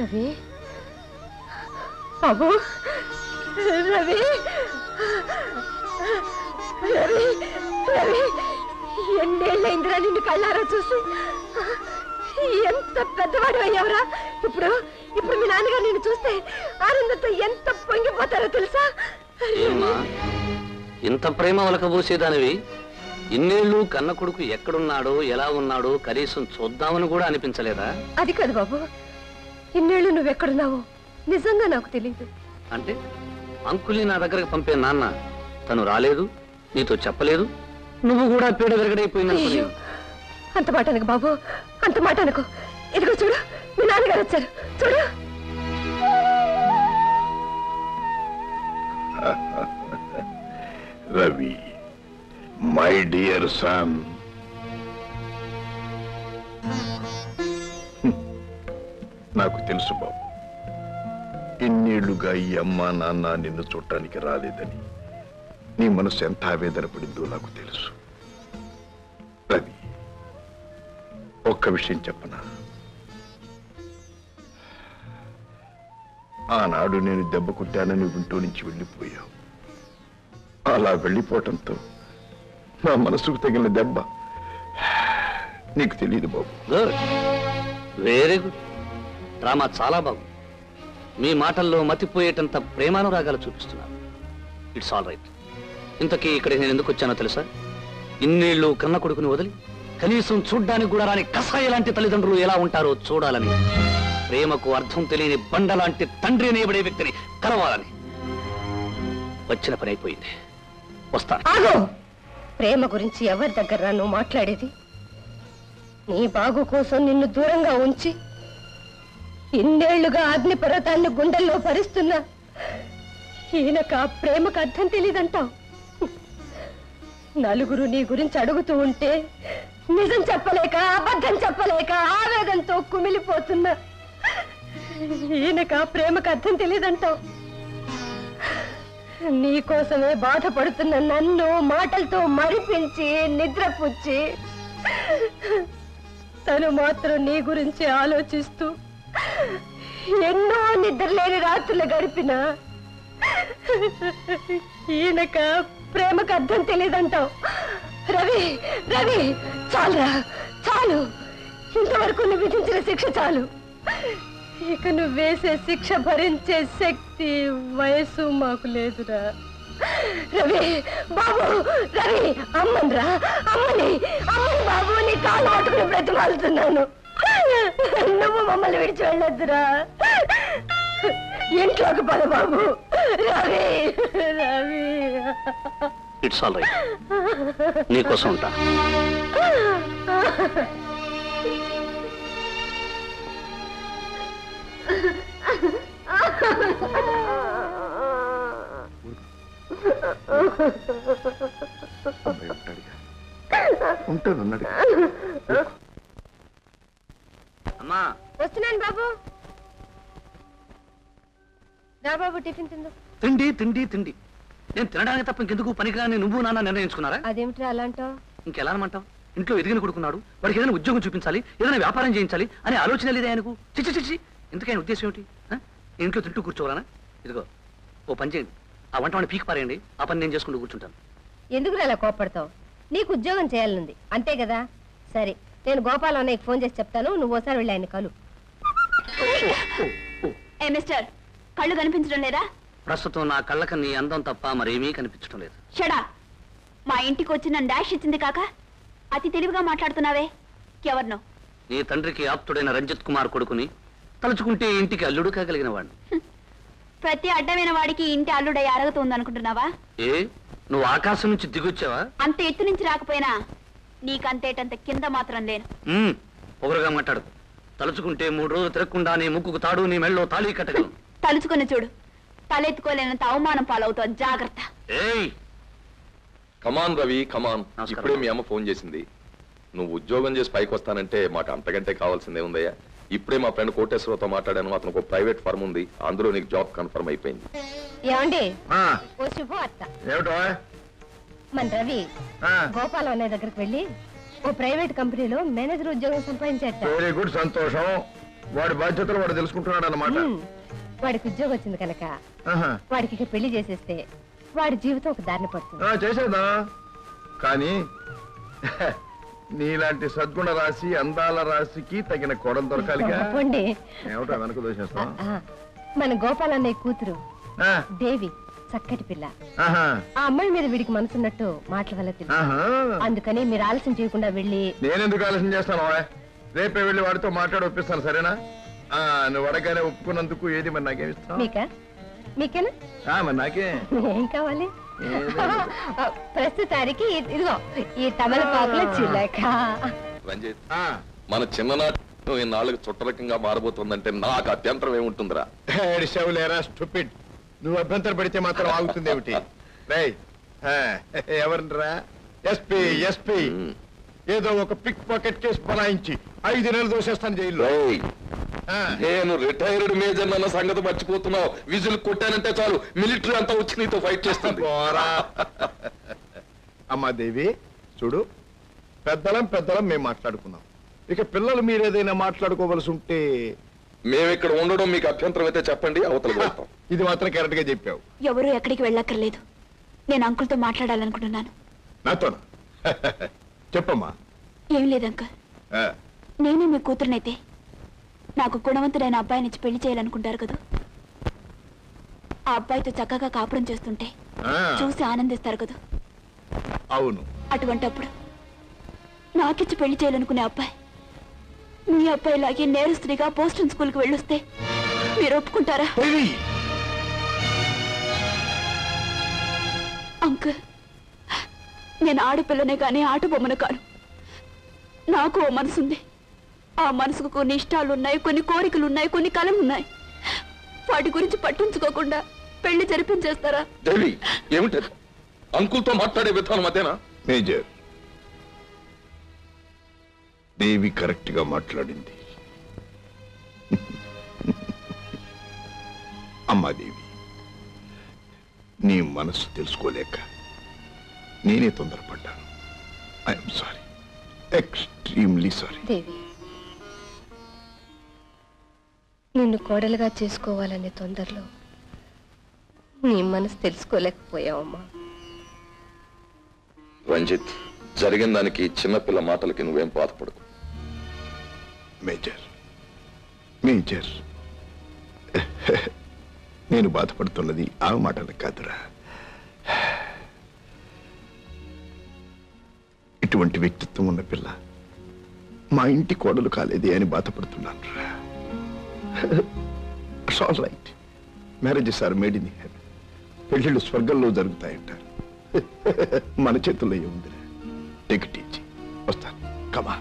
రవి బాబు రవి రవి రవి ఎన్నేళ్ళైందిరా నిన్ను కళ్ళారా చూసి ఎంత పెద్దవాడు అయ్యావురా ఇప్పుడు ఇప్పుడు మీ నాన్నగారు నిన్ను చూస్తే ఆనందంతో ఎంత పొంగిపోతారో తెలుసా ఇంత ప్రేమ వలకబోసేదానివి ఇన్నేళ్ళు కన్న కొడుకు ఎక్కడున్నాడో ఎలా ఉన్నాడో కనీసం చూద్దామని కూడా అనిపించలేదా అది కాదు బాబు ఇన్నేళ్ళు నువ్వెక్కడున్నావో నిజంగా నాకు తెలియదు అంటే అంకుల్ని నా దగ్గరకు పంపే నాన్న తను రాలేదు నీతో చెప్పలేదు నువ్వు కూడా పీడ విరగడైపోయింది అంత మాట అనకు బాబు అంత మాట అనకు ఇదిగో చూడు మీ నాన్నగారు వచ్చారు చూడు రవి మై డియర్ సన్ నాకు తెలుసు బాబు ఇన్నేళ్లుగా ఈ అమ్మ నాన్న నిన్ను చూడటానికి రాలేదని నీ మనసు ఎంత ఆవేదన పడిందో నాకు తెలుసు రవి ఒక్క విషయం చెప్పనా ఆనాడు నేను దెబ్బ కొట్టానని ఇంట్లో నుంచి వెళ్ళిపోయావు అలా వెళ్ళిపోవటంతో నా మనసుకు తగిలిన దెబ్బ నీకు తెలియదు బాబు గుడ్ వెరీ గుడ్ డ్రామా చాలా బాగుంది మీ మాటల్లో మతిపోయేటంత ప్రేమానురాగాలు చూపిస్తున్నారు ఇట్స్ ఆల్ రైట్ ఇంతకీ ఇక్కడికి నేను ఎందుకు వచ్చానో తెలుసా ఇన్నేళ్ళు కన్న కొడుకుని వదిలి కనీసం చూడ్డానికి కూడా రాని కసాయ లాంటి తల్లిదండ్రులు ఎలా ఉంటారో చూడాలని ప్రేమకు అర్థం తెలియని బండ లాంటి తండ్రి అనేబడే వ్యక్తిని కలవాలని వచ్చిన పని అయిపోయింది వస్తాను ప్రేమ గురించి ఎవరి దగ్గర నువ్వు మాట్లాడేది నీ బాగు కోసం నిన్ను దూరంగా ఉంచి ఇన్నేళ్లుగా అగ్నిపర్వతాన్ని గుండెల్లో భరిస్తున్నా ఈయనకు ఆ ప్రేమకు అర్థం తెలియదంటావు నలుగురు నీ గురించి అడుగుతూ ఉంటే నిజం చెప్పలేక అబద్ధం చెప్పలేక ఆవేదంతో కుమిలిపోతున్నా ఈయనకు ఆ ప్రేమకు అర్థం తెలియదంటావు నీకోసమే బాధపడుతున్న నన్ను మాటలతో మరిపించి నిద్రపుచ్చి తను మాత్రం నీ గురించి ఆలోచిస్తూ ఎన్నో నిద్రలేని రాత్రులు గడిపిన ఈయనక ప్రేమకు అర్థం తెలియదంటావు రవి రవి చాలురా చాలు ఇంతవరకు నువ్వు విధించిన శిక్ష చాలు ఇక నువ్వు వేసే శిక్ష భరించే శక్తి వయసు మాకు లేదురా రవి బాబు రవి అమ్మనిరా అమ్మని అమ్మని బాబు నీ కాళ్ళు పట్టుకుని బ్రతిమాలుతున్నాను నువ్వు మమ్మల్ని విడిచి వెళ్ళొద్దురా ఇంట్లోకి పద బాబు Ravi Ravi it's all right నీకోసం ఉంటా ఉంటాను అన్నాడు అమ్మా వస్తున్నాను బాబు రా బాబు టిఫిన్ తిందు తిండి తిండి తిండి నేను తినడానికి తప్ప ఇంకెందుకు పనికిరాని నువ్వు నాన్న నిర్ణయించుకున్నారా అదేమిట్రా అలా అంటావు ఇంకెలా అనమంటావు ఇంట్లో ఎదిగిన కొడుకున్నాడు వాడికి ఏదైనా ఉద్యోగం చూపించాలి ఏదైనా వ్యాపారం చేయించాలి అనే ఆలోచన లేదా ఆయనకు చిచ్చి చిచ్చి ఎందుకైనా ఉద్దేశం ఏమిటి ఇంట్లో తింటూ కూర్చోవాలనా ఇదిగో ఓ పని చేయండి ఆ వంట వాడిని పీకి పారేయండి ఆ పని నేను చేసుకుంటూ కూర్చుంటాను ఎందుకు అలా కోపడతావు నీకు ఉద్యోగం చేయాలనుంది అంతే కదా సరే నేను గోపాల్ అన్నయ్యకి ఫోన్ చేసి చెప్తాను నువ్వు ఓసారి వెళ్ళి ఆయన కలు ఏ మిస్టర్ కళ్ళు కనిపించడం లేదా ప్రస్తుతం నా కళ్ళకి నీ అందం తప్ప మరేమీ కనిపించడం లేదు షడా మా ఇంటికి వచ్చి నన్ను డాష్ ఇచ్చింది కాక అతి తెలివిగా మాట్లాడుతున్నావే ఎవరినో నీ తండ్రికి ఆప్తుడైన రంజిత్ కుమార్ కొడుకుని తలుచుకుంటే ఇంటికి అల్లుడు కాగలిగిన వాడిని ప్రతి అడ్డమైన వాడికి ఇంటి అల్లుడై అరగతుందనుకుంటున్నావా ఏ నువ్వు ఆకాశం నుంచి దిగొచ్చావా అంత ఎత్తు నుంచి రాకపోయినా నీకంతేటంత కింద మాత్రం లేను పొగరుగా మాట్లాడు తలుచుకుంటే 3 రోజులు తిరగకుండా నీ ముక్కుకు తాడు నీ మెళ్ళో తాళి కట్టగలను తలుచుకుని చూడు తలెత్తుకోలేనంత అవమానం పాలవుతావు జాగ్రత్త కమాన్ రవి కమాన్ ఇప్పుడే మీ అమ్మ ఫోన్ చేసింది నువ్వు ఉద్యోగం చేసి పైకి వస్తానంటే మాకు అంతకంటే కావాల్సిందే ఉందయ్యా ఇప్పుడే మా ఫ్రెండ్ కోటేశ్వరరావుతో మాట్లాడాను అతనికి ఒక ప్రైవేట్ ఫర్మ్ ఉంది అందులో నీకు జాబ్ కన్ఫర్మ్ అయిపోయింది ఏమండి ఓ శుభవార్త మన రవి గోపాల్ అన్నయ్య దగ్గరికి వెళ్ళి ఓ ప్రైవేట్ కంపెనీలో మేనేజర్ ఉద్యోగం సంపాదించాట వెరీ గుడ్ సంతోషం వాడి బాధ్యతలు వాడు తెలుసుకుంటున్నాడు అన్నమాట. వాడికి ఉద్యోగం వచ్చింది కనుక వాడికి ఇక పెళ్లి చేసేస్తే వాడి జీవితం ఒక దారిని పడుతుంది. చేసేదా కానీ నీలాంటి సద్గుణ రాశి అందాల రాశికి తగిన కోడలు దొరకాలిగా. ఏమిటా వెనక దోషేస్తాం. మన గోపాలన్నయ్య కూతురు దేవి చక్కటి పిల్ల. ఆ అమ్మాయి మీద వీడికి మనసున్నట్టు మాటల వల్ల తెలుసు. అందుకని మీరు ఆలస్యం చేయకుండా వెళ్ళి. నేనెందుకు ఆలస్యం చేస్తాను? రేపే వెళ్ళి వాడితో మాట్లాడి ఒప్పిస్తాను. సరేనా? నువ్వు అడగానే ఒప్పుకున్నందుకు ఏది మరి నాకేమి ఇస్తావు? మీకేనా? మరి నాకే ఏం కావాలి? ప్రస్తుతానికి ఇదిగో ఈ తమలపాకుల చిలక. రంజిత్, మన చిన్ననాటి ఇన్నాళ్ళకి చుట్టరకంగా మారబోతుందంటే నాకు అభ్యంతరం ఏముంటుందిరా? లేరా స్టూపిడ్, నువ్వు అభ్యంతరం పడితే మాత్రం ఆగుతుంది ఏమిటి? ఎవరిరా? ఎస్పీ ఎస్పీ ఏదో ఒక పిక్ పాకెట్ కేసు బనాయించి 5 నెలలు దోషేస్తాను జైల్లో. నేను రిటైర్డ్ మేజర్ అన్న సంగతి మర్చిపోతున్నావు. విజులు కొట్టానంటే చాలు మిలిటరీ అంతా వచ్చి నీతో ఫైట్ చేస్తుంది. అమ్మా దేవి చూడు, పెద్దలం మేము మాట్లాడుకున్నాం. ఇక పిల్లలు మీరేదైనా మాట్లాడుకోవలసి ఉంటే. మేము ఇక్కడ ఉండడం మీకు అభ్యంతరం అయితే చెప్పండి, అవతల ఇది మాత్రం కరెక్ట్ గా చెప్పావు. ఎవరు ఎక్కడికి వెళ్ళక్కర్లేదు. నేను అంకుల్తో మాట్లాడాలనుకుంటున్నాను. నాతోనా? చెప్పమ్మా. ఏం లేదు అంకుల్, నేనే మీ కూతురునైతే నాకు గుణవంతుడైన అబ్బాయినిచ్చి పెళ్లి చేయాలనుకుంటారు కదా. ఆ అబ్బాయితో చక్కగా కాపురం చేస్తుంటే చూసి ఆనందిస్తారు కదా. అవును. అటువంటప్పుడు నాకిచ్చి పెళ్లి చేయాలనుకునే అబ్బాయి మీ అబ్బాయిలాగే నేరస్తుడిగా పోస్టన్ స్కూల్కి వెళ్ళొస్తే మీరు ఒప్పుకుంటారా? అంకుల్, నేను ఆడపిల్లనే కానీ ఆట బొమ్మను కాను. నాకు ఓ మనసుంది. ఆ మనసుకు కొన్ని ఇష్టాలున్నాయి, కొన్ని కోరికలున్నాయి, కొన్ని కలలున్నాయి. వాటి గురించి పట్టించుకోకుండా పెళ్లి జరిపించేస్తారా? దేవి, ఏమిటది? అంకుల్తో మాట్లాడే విధానం అదేనా? మేజర్, దేవి కరెక్ట్ గా మాట్లాడింది. అమ్మా దేవి, నీ మనసు తెలుసుకోలేక నేనే తొందరపడ్డాను. I'm sorry, extremely sorry. Devi, నిన్ను కోడలుగా చేసుకోవాలనే తొందరలో నీ మనసు తెలుసుకోలేకపోయావమ్మా. రంజిత్, జరిగిన దానికి చిన్నపిల్ల మాటలకి నువ్వేం బాధపడకు. మేజర్ నేను బాధపడుతున్నది ఆ మాటలు కాదురా. ఇటువంటి వ్యక్తిత్వం ఉన్న పిల్ల మా ఇంటి కోడలు కాలేదే అని బాధపడుతున్నాను రా. It's all right. Marriages are made in heaven. పెళ్లిళ్ళు స్వర్గంలో జరుగుతాయంటారు. మన చేతుల్లో ఏముందిరా? Take it easy. వస్తాను. కమా.